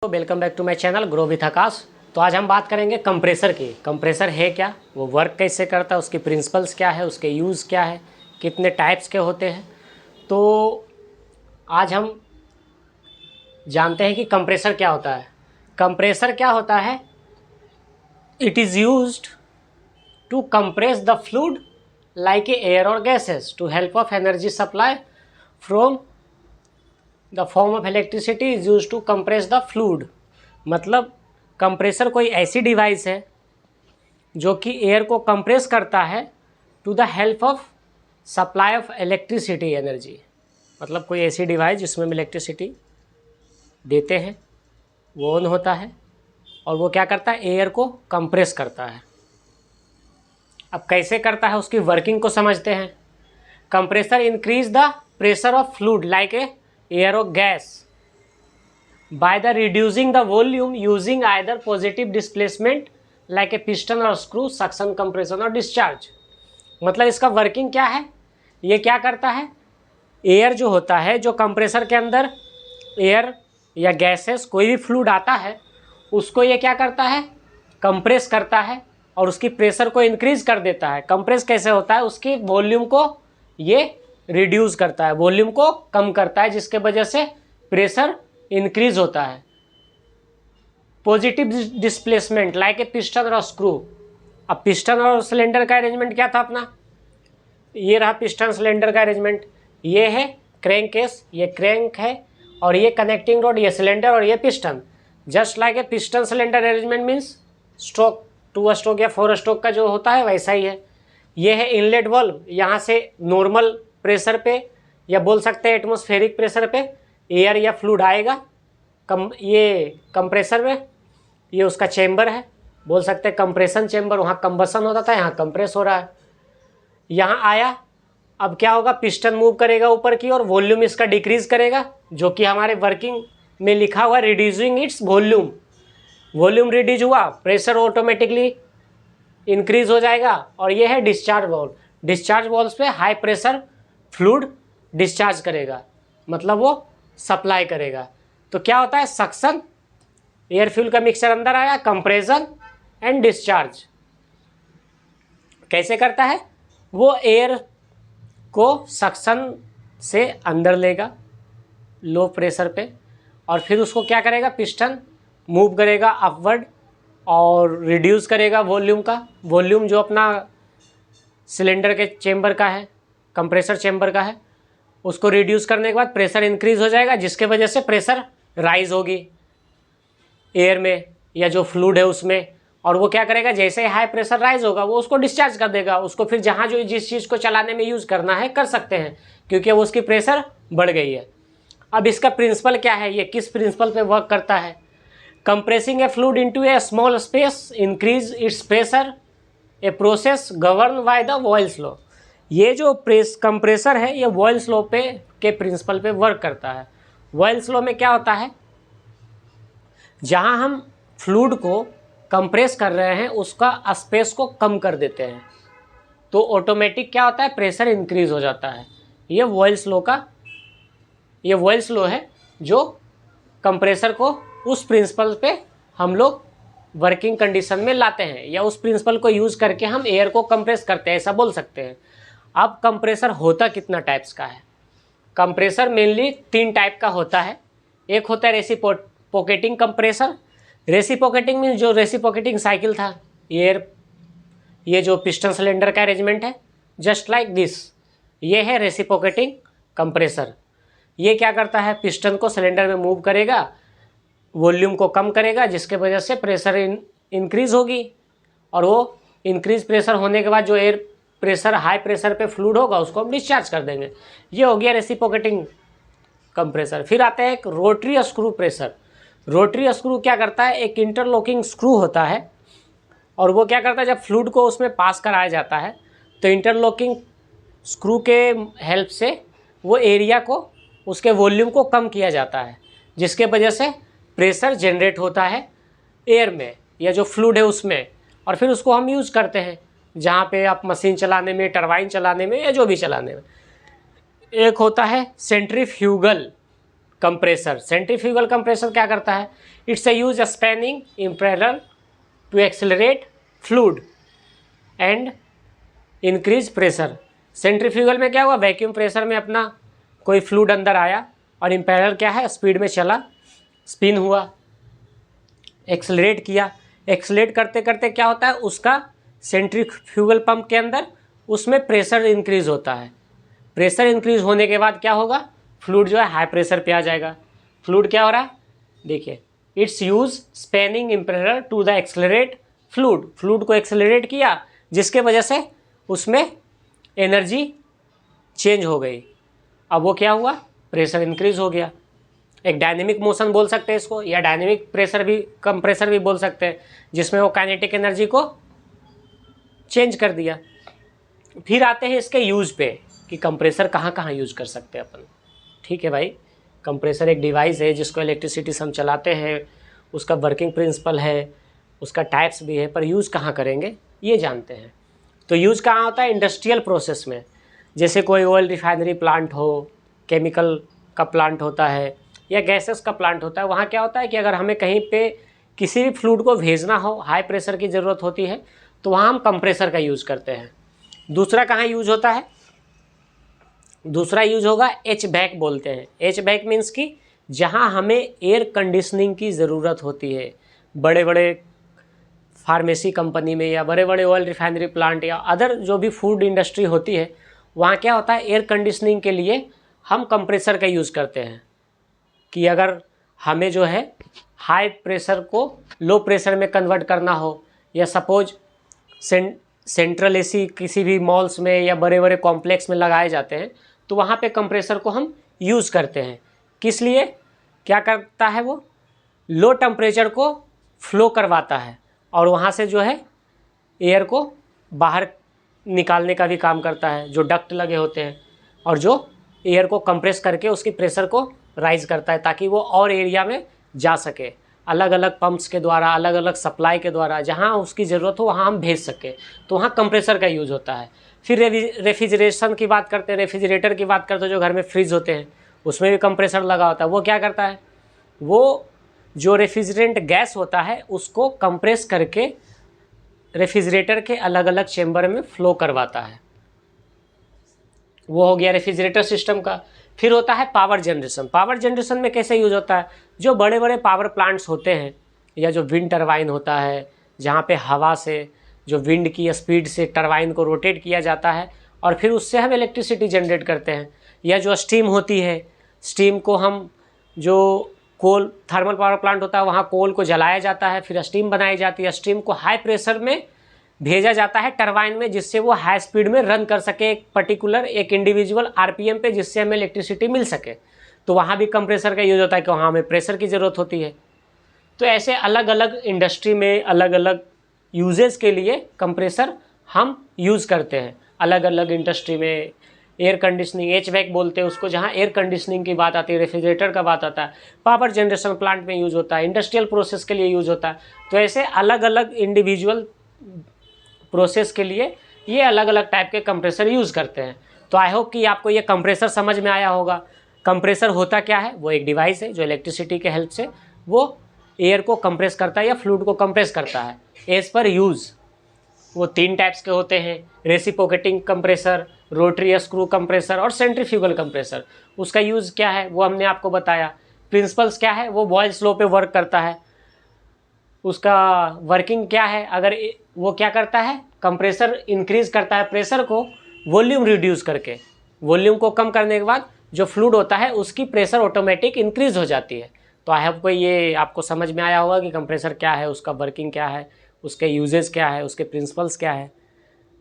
Welcome back to my channel grow with Aakash. तो आज हम बात करेंगे कंप्रेसर की। कंप्रेसर है क्या, वो वर्क कैसे करता है, उसके प्रिंसिपल्स क्या है, उसके यूज़ क्या है, कितने टाइप्स के होते हैं। तो आज हम जानते हैं कि कंप्रेसर क्या होता है। कंप्रेसर क्या होता है? It is used to compress the fluid like air और gases to help of energy supply from the form of electricity is use to compress the fluid. मतलब कंप्रेसर कोई ऐसी डिवाइस है जो कि एयर को कंप्रेस करता है to the help of supply of electricity energy. मतलब कोई ऐसी डिवाइस जिसमें हम इलेक्ट्रिसिटी देते हैं, वो ऑन होता है और वो क्या करता है, एयर को कंप्रेस करता है। अब कैसे करता है उसकी वर्किंग को समझते हैं। Compressor increase the pressure of fluid like a air और gas by the reducing the volume using either positive displacement like a piston or screw, suction, compression और discharge। मतलब इसका वर्किंग क्या है, ये क्या करता है, एयर जो होता है, जो कंप्रेसर के अंदर एयर या गैसेस कोई भी फ्लूइड आता है उसको ये क्या करता है, कंप्रेस करता है और उसकी प्रेशर को इंक्रीज कर देता है। कंप्रेस कैसे होता है, उसकी वॉल्यूम को ये रिड्यूस करता है, वॉल्यूम को कम करता है, जिसके वजह से प्रेशर इंक्रीज होता है। Positive displacement like a piston और स्क्रू। अब पिस्टन और सिलेंडर का अरेंजमेंट क्या था अपना, ये रहा पिस्टन सिलेंडर का अरेंजमेंट, ये है क्रैंक केस, ये क्रैंक है और ये कनेक्टिंग रोड, ये सिलेंडर और ये piston. Just like a piston cylinder arrangement means stroke 2 stroke या 4 स्ट्रोक का जो होता है वैसा ही है। ये है इनलेट वाल्व, यहाँ से नॉर्मल प्रेशर पे या बोल सकते हैं एटमॉस्फेरिक प्रेशर पे एयर या फ्लूइड आएगा ये कंप्रेसर में। ये उसका चेंबर है, बोल सकते हैं कंप्रेशन चेंबर, वहाँ कंबसन होता था, यहाँ कंप्रेस हो रहा है। यहाँ आया, अब क्या होगा, पिस्टन मूव करेगा ऊपर की और वॉल्यूम इसका डिक्रीज करेगा, जो कि हमारे वर्किंग में लिखा हुआ reducing its volume. Volume reduce हुआ, प्रेशर ऑटोमेटिकली इंक्रीज हो जाएगा। और ये है डिस्चार्ज वॉल्व। डिस्चार्ज वॉल्व पे हाई प्रेशर फ्लूइड डिस्चार्ज करेगा, मतलब वो सप्लाई करेगा। तो क्या होता है, सक्शन, एयर फ्यूल का मिक्सचर अंदर आया, कंप्रेशन एंड डिस्चार्ज। कैसे करता है, वो एयर को सक्शन से अंदर लेगा लो प्रेशर पे और फिर उसको क्या करेगा, पिस्टन मूव करेगा अपवर्ड और रिड्यूस करेगा वॉल्यूम का। वॉल्यूम जो अपना सिलेंडर के चेंबर का है, कंप्रेसर चेंबर का है, उसको रिड्यूस करने के बाद प्रेशर इंक्रीज हो जाएगा, जिसके वजह से प्रेशर राइज होगी एयर में या जो फ्लूइड है उसमें। और वो क्या करेगा, जैसे ही हाई प्रेशर राइज होगा वो उसको डिस्चार्ज कर देगा। उसको फिर जहाँ जो जिस चीज़ को चलाने में यूज़ करना है कर सकते हैं, क्योंकि अब उसकी प्रेशर बढ़ गई है। अब इसका प्रिंसिपल क्या है, ये किस प्रिंसिपल पे वर्क करता है। Compressing A fluid into A small space increase its pressure, a process govern by the vials law. ये जो कंप्रेसर है ये वॉयल्स लॉ पे के प्रिंसिपल पे वर्क करता है। वॉयल्स लॉ में क्या होता है, जहां हम फ्लूइड को कंप्रेस कर रहे हैं उसका स्पेस को कम कर देते हैं तो ऑटोमेटिक क्या होता है, प्रेशर इंक्रीज हो जाता है। ये वॉयल्स लॉ है जो कंप्रेसर को उस प्रिंसिपल पे हम लोग वर्किंग कंडीशन में लाते हैं, या उस प्रिंसिपल को यूज़ करके हम एयर को कंप्रेस करते हैं, ऐसा बोल सकते हैं। अब कंप्रेसर होता कितना टाइप्स का है। कंप्रेसर मेनली 3 टाइप का होता है। एक होता है रेसिप्रोकेटिंग कंप्रेसर। रेसिप्रोकेटिंग मीन्स जो रेसिप्रोकेटिंग साइकिल था, ये जो पिस्टन सिलेंडर का अरेंजमेंट है, जस्ट लाइक दिस, ये है रेसिप्रोकेटिंग कंप्रेसर। ये क्या करता है, पिस्टन को सिलेंडर में मूव करेगा, वॉल्यूम को कम करेगा, जिसके वजह से प्रेशर इंक्रीज होगी और वो इंक्रीज प्रेशर होने के बाद जो एयर प्रेशर हाई प्रेशर पे फ्लूइड होगा उसको हम डिस्चार्ज कर देंगे। ये हो गया रेसिप्रोकेटिंग कंप्रेसर। फिर आता है एक rotary screw pressure. Rotary screw क्या करता है, एक इंटरलॉकिंग स्क्रू होता है और वो क्या करता है, जब फ्लूइड को उसमें पास कराया जाता है तो इंटरलॉकिंग स्क्रू के हेल्प से वो एरिया को, उसके वॉल्यूम को कम किया जाता है, जिसके वजह से प्रेशर जनरेट होता है एयर में या जो फ्लूइड है उसमें, और फिर उसको हम यूज़ करते हैं जहाँ पे आप मशीन चलाने में, टरबाइन चलाने में या जो भी चलाने में। एक होता है सेंट्रीफ्यूगल कंप्रेसर, सेंट्रीफ्यूगल कंप्रेसर क्या करता है, it's a use spanning impeller to accelerate fluid and increase pressure. Centrifugal में क्या हुआ, वैक्यूम प्रेशर में अपना कोई फ्लूइड अंदर आया और इम्पेलर क्या है, स्पीड में चला, स्पिन हुआ, एक्सेलरेट किया। एक्सेलरेट करते करते क्या होता है, उसका सेंट्रीफ्यूगल पंप के अंदर उसमें प्रेशर इंक्रीज होता है। प्रेशर इंक्रीज होने के बाद क्या होगा, फ्लूइड जो है हाई प्रेशर पे आ जाएगा। फ्लूइड क्या हो रहा है, देखिए, it's use spanning impeller to the accelerate fluid, fluid को एक्सेलरेट किया जिसके वजह से उसमें एनर्जी चेंज हो गई। अब वो क्या हुआ, प्रेशर इंक्रीज हो गया। एक डायनेमिक मोशन बोल सकते हैं इसको, या डायनेमिक प्रेशर भी, कंप्रेसर भी बोल सकते हैं, जिसमें वो काइनेटिक एनर्जी को चेंज कर दिया। फिर आते हैं इसके यूज पे कि कंप्रेसर कहाँ कहाँ यूज कर सकते हैं अपन। ठीक है भाई, कंप्रेसर एक डिवाइस है जिसको इलेक्ट्रिसिटी से हम चलाते हैं, उसका वर्किंग प्रिंसिपल है, उसका टाइप्स भी है, पर यूज़ कहाँ करेंगे ये जानते हैं। तो यूज़ कहाँ होता है, इंडस्ट्रियल प्रोसेस में, जैसे कोई ऑयल रिफाइनरी प्लांट हो, केमिकल का प्लांट होता है, या गैसेस का प्लांट होता है। वहाँ क्या होता है कि अगर हमें कहीं पे किसी भी फ्लूइड को भेजना हो, हाई प्रेशर की ज़रूरत होती है, तो वहाँ हम कंप्रेसर का यूज़ करते हैं। दूसरा कहाँ यूज होता है, दूसरा यूज होगा एच बैक बोलते हैं। एच बैक मीन्स कि जहाँ हमें एयर कंडीशनिंग की ज़रूरत होती है, बड़े बड़े फार्मेसी कंपनी में, या बड़े बड़े ऑयल रिफाइनरी प्लांट, या अदर जो भी फूड इंडस्ट्री होती है, वहाँ क्या होता है, एयर कंडीशनिंग के लिए हम कंप्रेसर का यूज़ करते हैं। कि अगर हमें जो है हाई प्रेशर को लो प्रेशर में कन्वर्ट करना हो, या सपोज सेंट्रल एसी किसी भी मॉल्स में या बड़े बड़े कॉम्प्लेक्स में लगाए जाते हैं, तो वहाँ पे कंप्रेसर को हम यूज़ करते हैं। किस लिए, क्या करता है, वो लो टेम्परेचर को फ्लो करवाता है और वहाँ से जो है एयर को बाहर निकालने का भी काम करता है, जो डक्ट लगे होते हैं, और जो एयर को कंप्रेस करके उसकी प्रेशर को राइज करता है, ताकि वो और एरिया में जा सके, अलग अलग पंप्स के द्वारा, अलग अलग सप्लाई के द्वारा, जहाँ उसकी ज़रूरत हो वहाँ हम भेज सकें। तो वहाँ कंप्रेसर का यूज़ होता है। फिर रेफ्रिजरेशन की बात करते हैं, रेफ्रिजरेटर की बात करते हैं, जो घर में फ्रिज होते हैं उसमें भी कंप्रेसर लगा होता है। वो क्या करता है, वो जो रेफ्रिजरेंट गैस होता है उसको कंप्रेस करके रेफ्रिजरेटर के अलग अलग चेम्बर में फ्लो करवाता है। वो हो गया रेफ्रिजरेटर सिस्टम का। फिर होता है पावर जनरेशन। पावर जनरेशन में कैसे यूज़ होता है, जो बड़े बड़े पावर प्लांट्स होते हैं, या जो विंड टरबाइन होता है, जहाँ पे हवा से, जो विंड की स्पीड से टरबाइन को रोटेट किया जाता है और फिर उससे हम इलेक्ट्रिसिटी जनरेट करते हैं। या जो स्टीम होती है, स्टीम को हम, जो कोल थर्मल पावर प्लांट होता है, वहाँ कोल को जलाया जाता है, फिर स्टीम बनाई जाती है। स्टीम को हाई प्रेशर में भेजा जाता है टरबाइन में, जिससे वो हाई स्पीड में रन कर सके एक पर्टिकुलर, एक इंडिविजुअल आरपीएम पे, जिससे हमें इलेक्ट्रिसिटी मिल सके। तो वहाँ भी कंप्रेसर का यूज़ होता है कि वहाँ हमें प्रेशर की ज़रूरत होती है। तो ऐसे अलग अलग इंडस्ट्री में अलग अलग यूजेस के लिए कंप्रेसर हम यूज़ करते हैं। अलग अलग इंडस्ट्री में एयर कंडीशनिंग, एचवैक बोलते हैं उसको, जहाँ एयर कंडीशनिंग की बात आती है, रेफ्रिजरेटर का बात आता है, पावर जनरेशन प्लांट में यूज़ होता है, इंडस्ट्रियल प्रोसेस के लिए यूज़ होता है। तो ऐसे अलग अलग इंडिविजुअल प्रोसेस के लिए ये अलग अलग टाइप के कंप्रेसर यूज़ करते हैं। तो आई होप कि आपको ये कंप्रेसर समझ में आया होगा। कंप्रेसर होता क्या है, वो एक डिवाइस है जो इलेक्ट्रिसिटी के हेल्प से वो एयर को कंप्रेस करता है या फ्लूइड को कंप्रेस करता है। एज पर यूज़ वो 3 टाइप्स के होते हैं, reciprocating compressor, rotary screw compressor और सेंट्रीफ्यूगल कंप्रेसर। उसका यूज़ क्या है वो हमने आपको बताया। प्रिंसिपल्स क्या है, वो बॉयल्स लॉ पे वर्क करता है। उसका वर्किंग क्या है, अगर वो क्या करता है, कंप्रेसर इंक्रीज़ करता है प्रेशर को, वॉल्यूम रिड्यूस करके, वॉल्यूम को कम करने के बाद जो फ्लूइड होता है उसकी प्रेशर ऑटोमेटिक इंक्रीज़ हो जाती है। तो आई होप ये आपको समझ में आया होगा कि कंप्रेसर क्या है, उसका वर्किंग क्या है, उसके यूजेस क्या है, उसके प्रिंसिपल्स क्या है।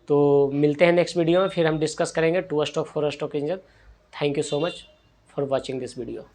तो मिलते हैं नेक्स्ट वीडियो में, फिर हम डिस्कस करेंगे 2 stroke 4 stroke engine. Thank you so much for watching this video.